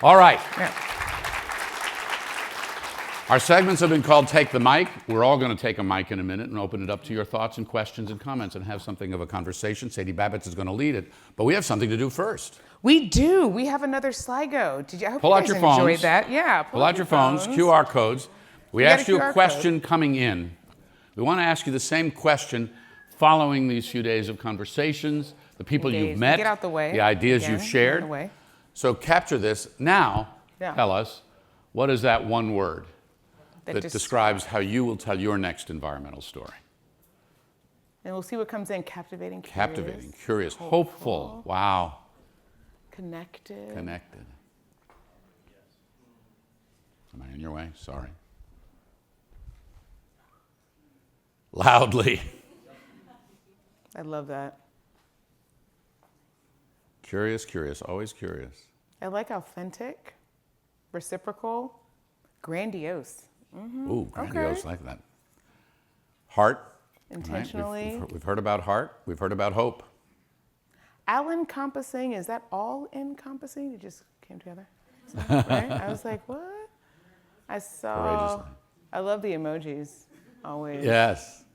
All right. Yeah. Our segments have been called Take the Mic. We're all going to take a mic in a minute and open it up to your thoughts and questions and comments and have something of a conversation. Sadie Babits is going to lead it, but we have something to do first. We do. We have another Sligo. I hope Pull you out guys your enjoyed phones. that. Yeah. Pull out your phones, QR codes. We got asked a you QR a question coming in. We want to ask you the same question following these few days of conversations, the people you've met, get out the way. the ideas Again, you've shared. out the way. So capture this. Now, Yeah. tell us, what is that one word that describes how you will tell your next environmental story? And we'll see what comes in. Captivating, Curious, hopeful. Wow. Connected. Connected. Am I in your way? Sorry. Loudly. I love that. Curious, always curious. I like authentic, reciprocal, grandiose. Mm-hmm. Ooh, grandiose, like that. Heart. Intentionally. Right. We've heard about heart. We've heard about hope. All-encompassing, is that all-encompassing? It just came together. Right? I was like, what? I love the emojis, always. Yes.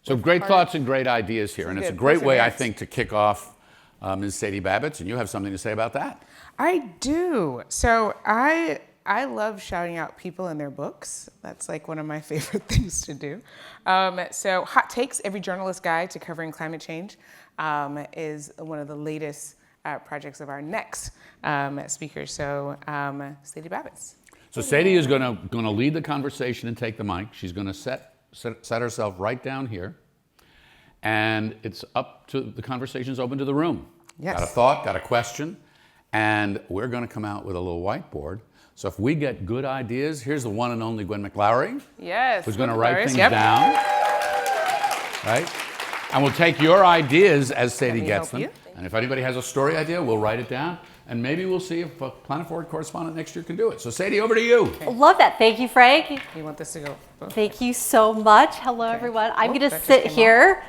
So great thoughts and great ideas here. And it's a great way, I think, to kick off Ms. Sadie Babits, and you have something to say about that. I do. So I love shouting out people in their books. That's like one of my favorite things to do. So Hot Takes, Every Journalist Guide to Covering Climate Change, is one of the latest projects of our next speaker. So Sadie Babits. So Sadie is going to lead the conversation and take the mic. She's going to set herself right down here. And it's up to the conversation's open to the room. Yes. Got a thought, got a question, and we're going to come out with a little whiteboard. So if we get good ideas, here's the one and only Gwen McLowry. Yes. Who's going to write things down. Right? And we'll take your ideas as Sadie gets them. And if anybody has a story idea, we'll write it down. And maybe we'll see if a Planet Forward correspondent next year can do it. So Sadie, over to you. Okay. Love that. Thank you, Frank. You want this to go? Thank you so much. Hello, everyone. I'm going to sit here,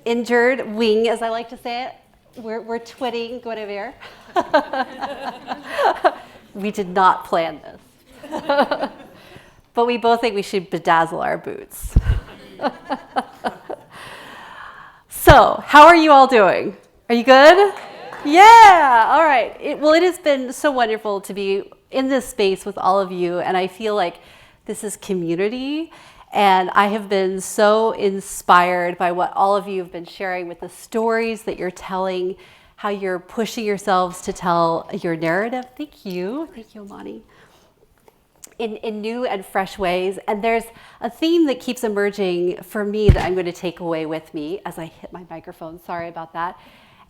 injured wing, as I like to say it. We're twitting Guinevere. We did not plan this. But we both think we should bedazzle our boots. So, how are you all doing? Are you good? Yeah, all right. It has been so wonderful to be in this space with all of you, and I feel like this is community, and I have been so inspired by what all of you have been sharing with the stories that you're telling, how you're pushing yourselves to tell your narrative. Thank you, Amani. In new and fresh ways. And there's a theme that keeps emerging for me that I'm going to take away with me as I hit my microphone. Sorry about that.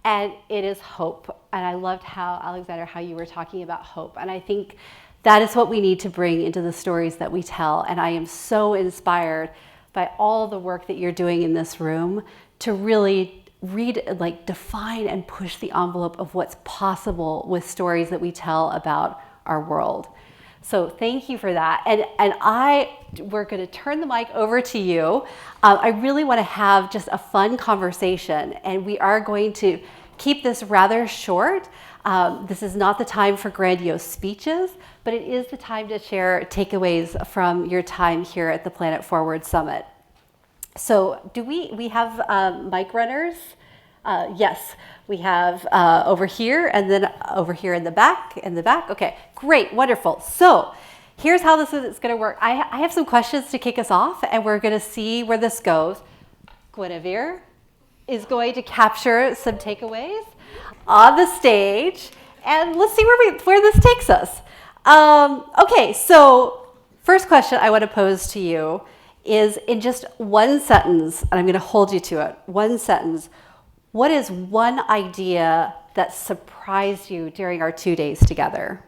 And it is hope. And I loved how, Alexander, how you were talking about hope. And I think that is what we need to bring into the stories that we tell. And I am so inspired by all the work that you're doing in this room to really define and push the envelope of what's possible with stories that we tell about our world. So thank you for that. And we're going to turn the mic over to you. I really want to have just a fun conversation, and we are going to keep this rather short. This is not the time for grandiose speeches, but it is the time to share takeaways from your time here at the Planet Forward Summit. So do we have mic runners? Yes, we have over here and then over here in the back, Okay, great, wonderful. So here's how this is going to work. I have some questions to kick us off, and we're going to see where this goes. Guinevere is going to capture some takeaways on the stage, and let's see where this takes us. Okay, so first question I want to pose to you is in just one sentence, and I'm going to hold you to it, one sentence. What is one idea that surprised you during our 2 days together?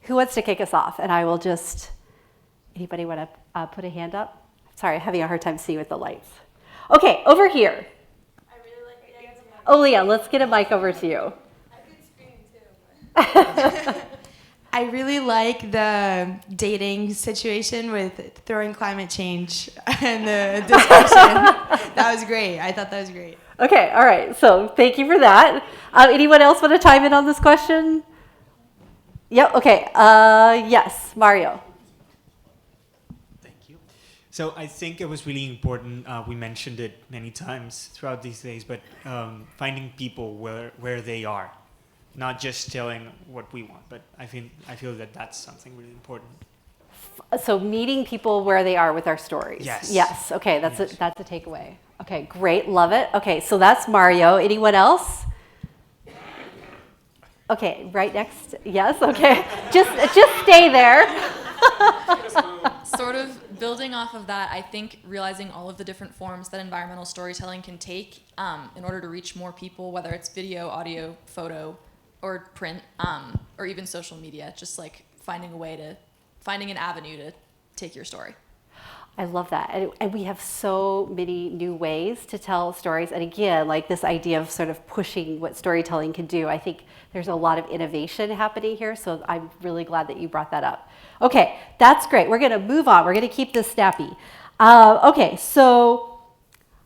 Who wants to kick us off? And I will anybody want to put a hand up? Sorry, I'm having a hard time seeing with the lights. Okay, over here. I really like the idea. Oh, Leah, let's get a mic over to you. I could scream too. I really like the dating situation with throwing climate change and the discussion. That was great. I thought that was great. Okay, all right. So thank you for that. Anyone else want to chime in on this question? Yep, okay. Yes, Mario. Thank you. So I think it was really important. We mentioned it many times throughout these days, but finding people where they are, not just telling what we want. But I feel that that's something really important. So meeting people where they are with our stories. Yes. Yes. Okay, that's a takeaway. Okay, great, love it. Okay, so that's Mario. Anyone else? Okay, right next. Yes. Okay, just stay there. Sort of building off of that, I think realizing all of the different forms that environmental storytelling can take in order to reach more people, whether it's video, audio, photo, or print, or even social media, just like finding an avenue to take your story. I love that. And we have so many new ways to tell stories. And again, like this idea of sort of pushing what storytelling can do, I think there's a lot of innovation happening here. So I'm really glad that you brought that up. Okay, that's great. We're going to move on. We're going to keep this snappy. Okay, so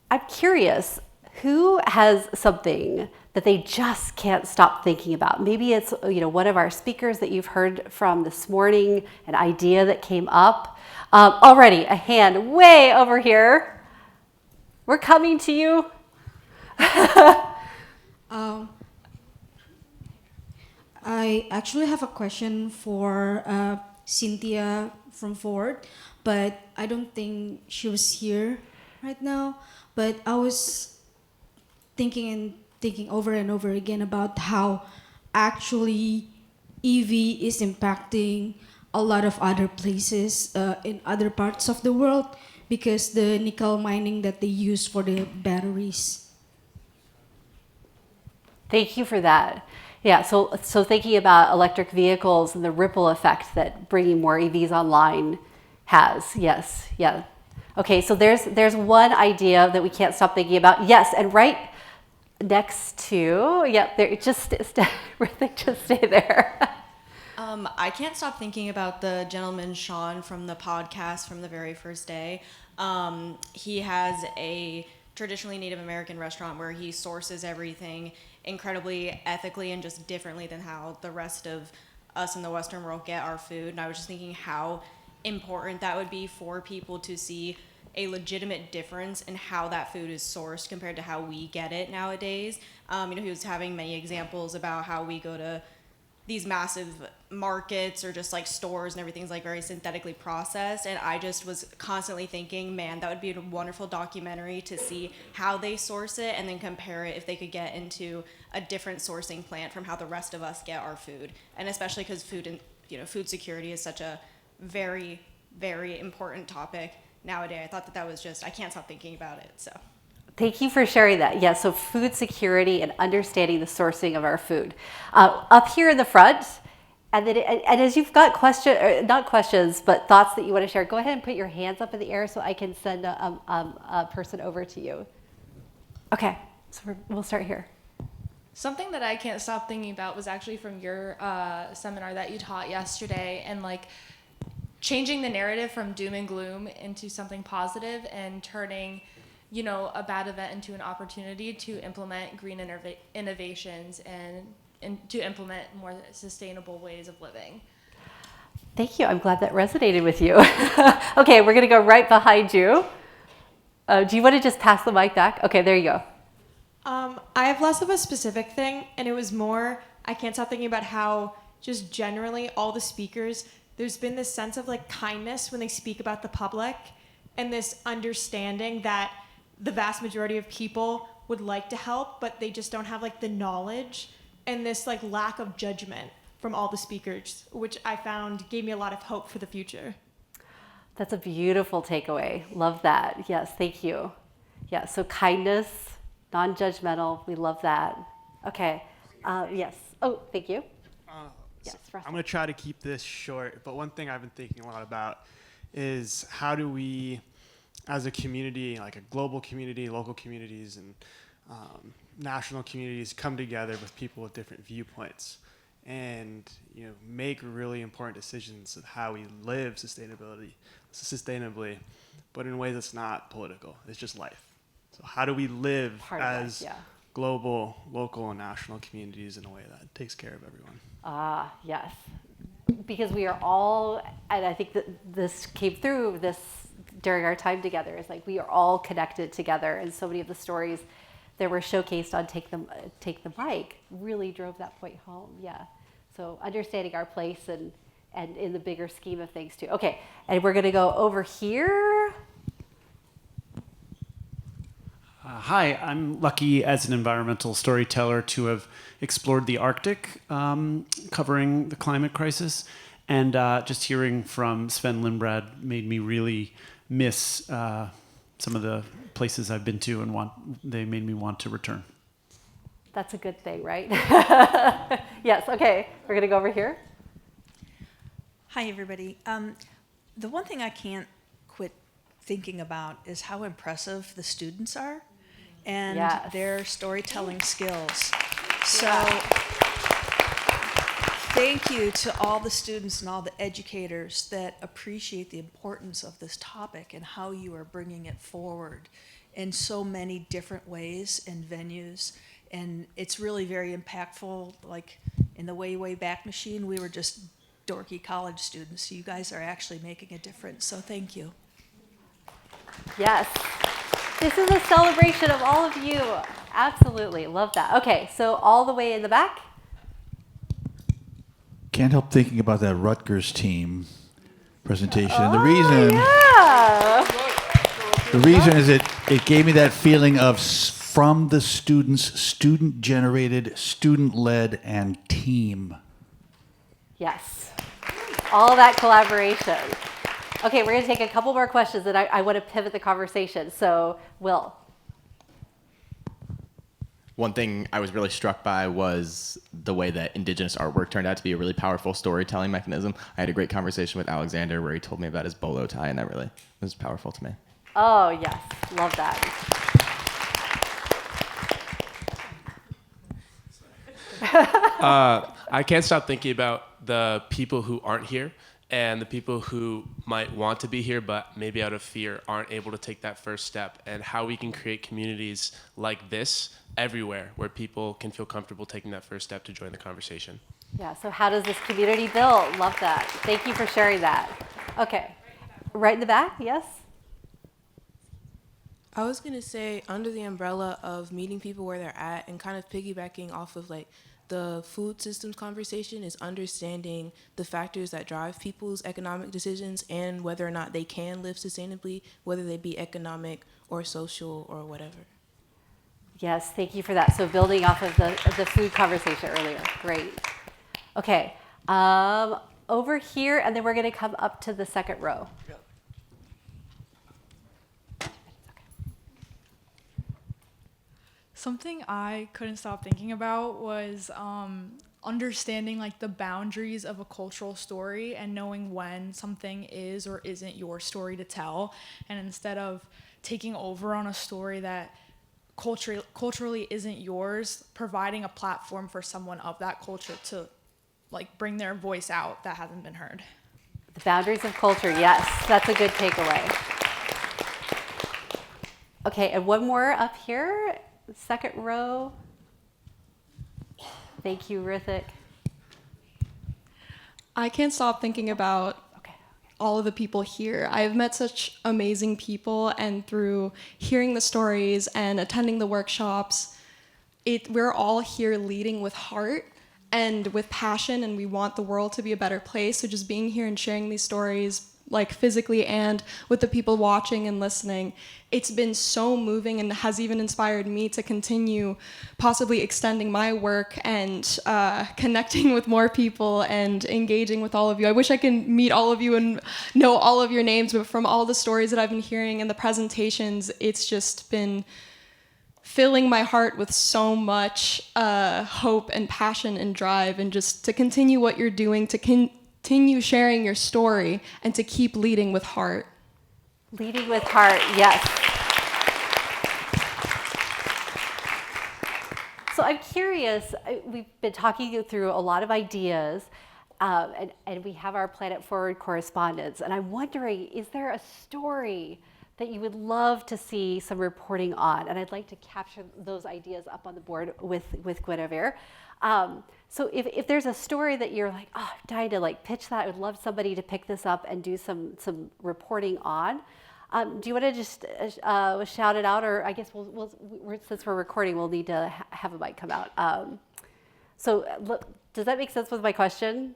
I'm curious, who has something that they just can't stop thinking about? Maybe it's one of our speakers that you've heard from this morning, an idea that came up. Already, a hand way over here. We're coming to you. I actually have a question for Cynthia from Ford, but I don't think she was here right now. But I was thinking over and over again about how actually EV is impacting a lot of other places in other parts of the world because the nickel mining that they use for the batteries. Thank you for that. Yeah, so thinking about electric vehicles and the ripple effect that bringing more EVs online has. Yes, yeah. Okay, so there's one idea that we can't stop thinking about. Yes, and right next to, there, just stay there. I can't stop thinking about the gentleman, Sean, from the podcast from the very first day. He has a traditionally Native American restaurant where he sources everything incredibly ethically and just differently than how the rest of us in the Western world get our food. And I was just thinking how important that would be for people to see a legitimate difference in how that food is sourced compared to how we get it nowadays. He was having many examples about how we go to these massive markets or just like stores and everything's like very synthetically processed. And I just was constantly thinking, man, that would be a wonderful documentary to see how they source it and then compare it if they could get into a different sourcing plant from how the rest of us get our food. And especially because food security is such a very, very important topic nowadays. I thought that was just, I can't stop thinking about it, so. Thank you for sharing that. Yeah, so food security and understanding the sourcing of our food. Up here in the front, and as you've got not questions, but thoughts that you want to share, go ahead and put your hands up in the air so I can send a person over to you. Okay, so we'll start here. Something that I can't stop thinking about was actually from your seminar that you taught yesterday, and like changing the narrative from doom and gloom into something positive and turning a bad event into an opportunity to implement green innovations and to implement more sustainable ways of living. Thank you. I'm glad that resonated with you. Okay, we're going to go right behind you. Do you want to just pass the mic back? Okay, there you go. I have less of a specific thing, and it was more, I can't stop thinking about how just generally all the speakers, there's been this sense of like kindness when they speak about the public and this understanding that the vast majority of people would like to help, but they just don't have like the knowledge, and this like lack of judgment from all the speakers, which I found gave me a lot of hope for the future. That's a beautiful takeaway. Love that. Yes, thank you. Yeah, so kindness, non-judgmental, we love that. Okay, yes. Oh, thank you. Yes, I'm going to try to keep this short, but one thing I've been thinking a lot about is how do we, as a community, like a global community, local communities, and national communities, come together with people with different viewpoints and make really important decisions of how we live sustainably, but in a way that's not political. It's just life. So how do we live as global, local, and national communities in a way that takes care of everyone? Yes. because we are all, and I think that this came through this during our time together, is like we are all connected together, and so many of the stories that were showcased on Take the Mic really drove that point home. Yeah, so understanding our place and in the bigger scheme of things too. Okay, and we're gonna go over here. Hi, I'm lucky as an environmental storyteller to have explored the Arctic, covering the climate crisis. And just hearing from Sven Lindblad made me really miss some of the places I've been to, and they made me want to return. That's a good thing, right? Yes, okay, we're gonna go over here. Hi, everybody. The one thing I can't quit thinking about is how impressive the students are and Yes. their storytelling skills. So thank you to all the students and all the educators that appreciate the importance of this topic and how you are bringing it forward in so many different ways and venues. And it's really very impactful. Like in the Way Back Machine, we were just dorky college students. So you guys are actually making a difference. So thank you. Yes. This is a celebration of all of you. Absolutely. Love that. Okay, so all the way in the back. Can't help thinking about that Rutgers team presentation. Oh, And the reason is it gave me that feeling of from the students, student-generated, student-led, and team. Yes. All that collaboration. Okay, we're going to take a couple more questions, and I want to pivot the conversation. So, Will. One thing I was really struck by was the way that Indigenous artwork turned out to be a really powerful storytelling mechanism. I had a great conversation with Alexander where he told me about his bolo tie, and that really was powerful to me. Oh, yes. Love that. I can't stop thinking about the people who aren't here and the people who might want to be here but maybe out of fear aren't able to take that first step, and how we can create communities like this everywhere where people can feel comfortable taking that first step to join the conversation. Yeah, so how does this community build? Love that. Thank you for sharing that. Okay, right in the back, yes? I was going to say, under the umbrella of meeting people where they're at and kind of piggybacking off of like the food systems conversation, is understanding the factors that drive people's economic decisions and whether or not they can live sustainably, whether they be economic or social or whatever. Yes, thank you for that. So building off of the food conversation earlier. Great. Okay, over here, and then we're going to come up to the second row. Something I couldn't stop thinking about was understanding like the boundaries of a cultural story and knowing when something is or isn't your story to tell, and instead of taking over on a story that culturally isn't yours, providing a platform for someone of that culture to like bring their voice out that hasn't been heard. The boundaries of culture, yes, that's a good takeaway. Okay, and one more up here. Second row. Thank you, Rithik. I can't stop thinking about all of the people here. I've met such amazing people, and through hearing the stories and attending the workshops, we're all here leading with heart and with passion, and we want the world to be a better place. So just being here and sharing these stories, like physically and with the people watching and listening, it's been so moving and has even inspired me to continue possibly extending my work and connecting with more people and engaging with all of you. I wish I could meet all of you and know all of your names, but from all the stories that I've been hearing and the presentations, it's just been filling my heart with so much hope and passion and drive, and just to continue what you're doing, to continue sharing your story, and to keep leading with heart. Leading with heart, yes. So I'm curious, we've been talking through a lot of ideas, and we have our Planet Forward correspondents, and I'm wondering, is there a story that you would love to see some reporting on? And I'd like to capture those ideas up on the board with Guinevere. So if there's a story that you're like, oh, I'm dying to like pitch that, I would love somebody to pick this up and do some reporting on. Do you want to just shout it out, or I guess since we're recording, we'll need to have a mic come out. Does that make sense with my question?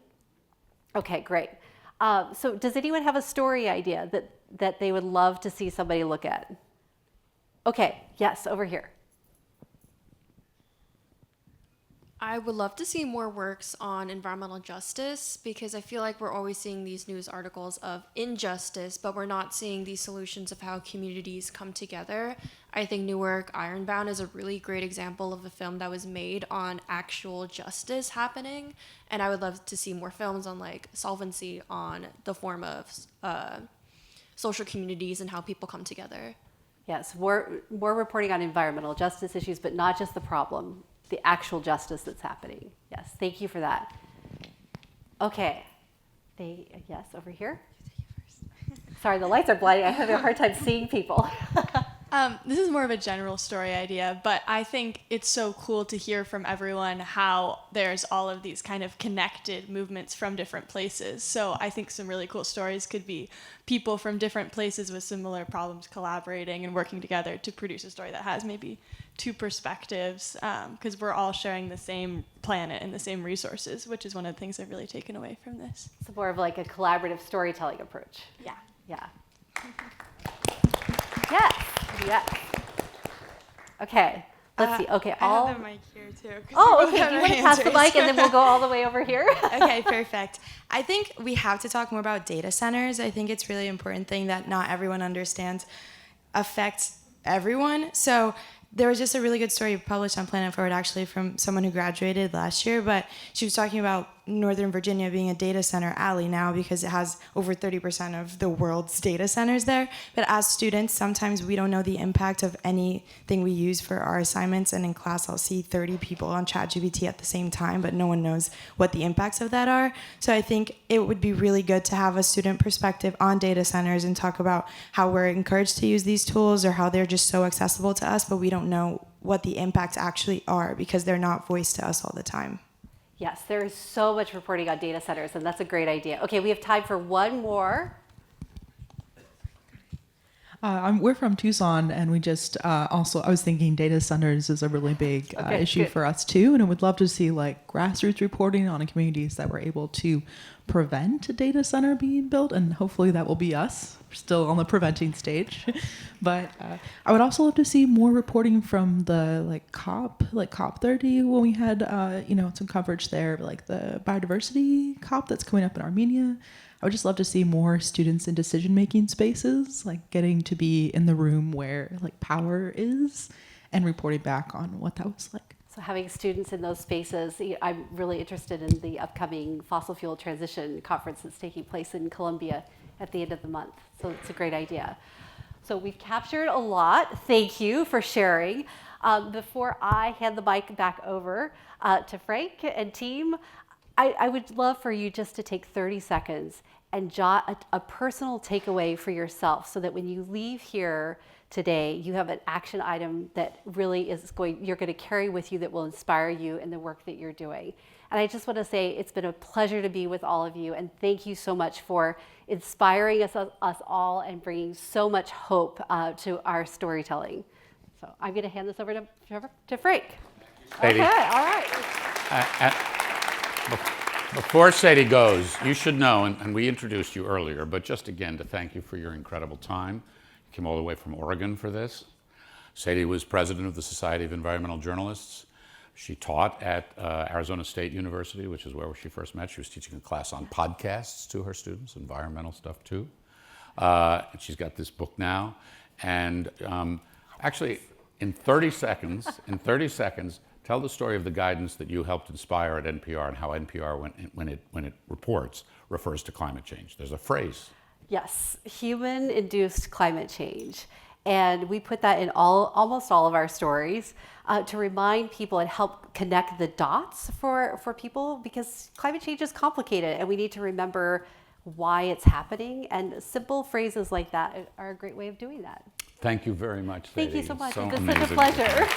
Okay, great. So does anyone have a story idea that they would love to see somebody look at? Okay, yes, over here. I would love to see more works on environmental justice, because I feel like we're always seeing these news articles of injustice, but we're not seeing these solutions of how communities come together. I think New Work Ironbound is a really great example of a film that was made on actual justice happening, and I would love to see more films on like solvency on the form of social communities and how people come together. Yes, more reporting on environmental justice issues, but not just the problem. The actual justice that's happening. Yes, thank you for that. Okay, yes, over here. Sorry, the lights are blinding. I'm having a hard time seeing people. This is more of a general story idea, but I think it's so cool to hear from everyone how there's all of these kind of connected movements from different places. So I think some really cool stories could be people from different places with similar problems collaborating and working together to produce a story that has maybe two perspectives, because we're all sharing the same planet and the same resources, which is one of the things I've really taken away from this. It's more of like a collaborative storytelling approach. Yeah. Yeah. Yes. Yes. Okay. Let's see. Okay. I have the mic here too. Oh, okay. Do you want to pass the mic and then we'll go all the way over here? Okay, perfect. I think we have to talk more about data centers. I think it's really important thing that not everyone understands affects everyone. So there was just a really good story published on Planet Forward actually from someone who graduated last year, but she was talking about Northern Virginia being a data center alley now because it has over 30% of the world's data centers there. But as students, sometimes we don't know the impact of anything we use for our assignments, and in class I'll see 30 people on ChatGPT at the same time, but no one knows what the impacts of that are. So I think it would be really good to have a student perspective on data centers and talk about how we're encouraged to use these tools or how they're just so accessible to us, but we don't know what the impacts actually are because they're not voiced to us all the time. Yes, there is so much reporting on data centers, and that's a great idea. Okay, we have time for one more. We're from Tucson, and we just I was thinking data centers is a really big issue for us too, and I would love to see like grassroots reporting on communities that were able to prevent a data center being built, and hopefully that will be us. We're still on the preventing stage, but I would also love to see more reporting from the COP 30 when we had some coverage there, like the biodiversity COP that's coming up in Armenia. I would just love to see more students in decision-making spaces, like getting to be in the room where power is and reporting back on what that was like. So having students in those spaces, I'm really interested in the upcoming fossil fuel transition conference that's taking place in Colombia at the end of the month. So it's a great idea. So we've captured a lot. Thank you for sharing. Before I hand the mic back over to Frank and team, I would love for you just to take 30 seconds and jot a personal takeaway for yourself so that when you leave here today, you have an action item that really you're going to carry with you that will inspire you in the work that you're doing. And I just want to say it's been a pleasure to be with all of you, and thank you so much for inspiring us all and bringing so much hope to our storytelling. So I'm going to hand this over to Frank. Sadie. Okay, all right. Before Sadie goes, you should know, and we introduced you earlier, but just again to thank you for your incredible time. You came all the way from Oregon for this. Sadie was president of the Society of Environmental Journalists. She taught at Arizona State University, which is where she first met. She was teaching a class on podcasts to her students, environmental stuff too. And she's got this book now. And actually, in 30 seconds, tell the story of the guidance that you helped inspire at NPR and how NPR, when it reports, refers to climate change. There's a phrase. Yes, human-induced climate change. And we put that in almost all of our stories to remind people and help connect the dots for people, because climate change is complicated and we need to remember why it's happening. And simple phrases like that are a great way of doing that. Thank you very much, Sadie. Thank you so much. So It's been such a amazing. pleasure.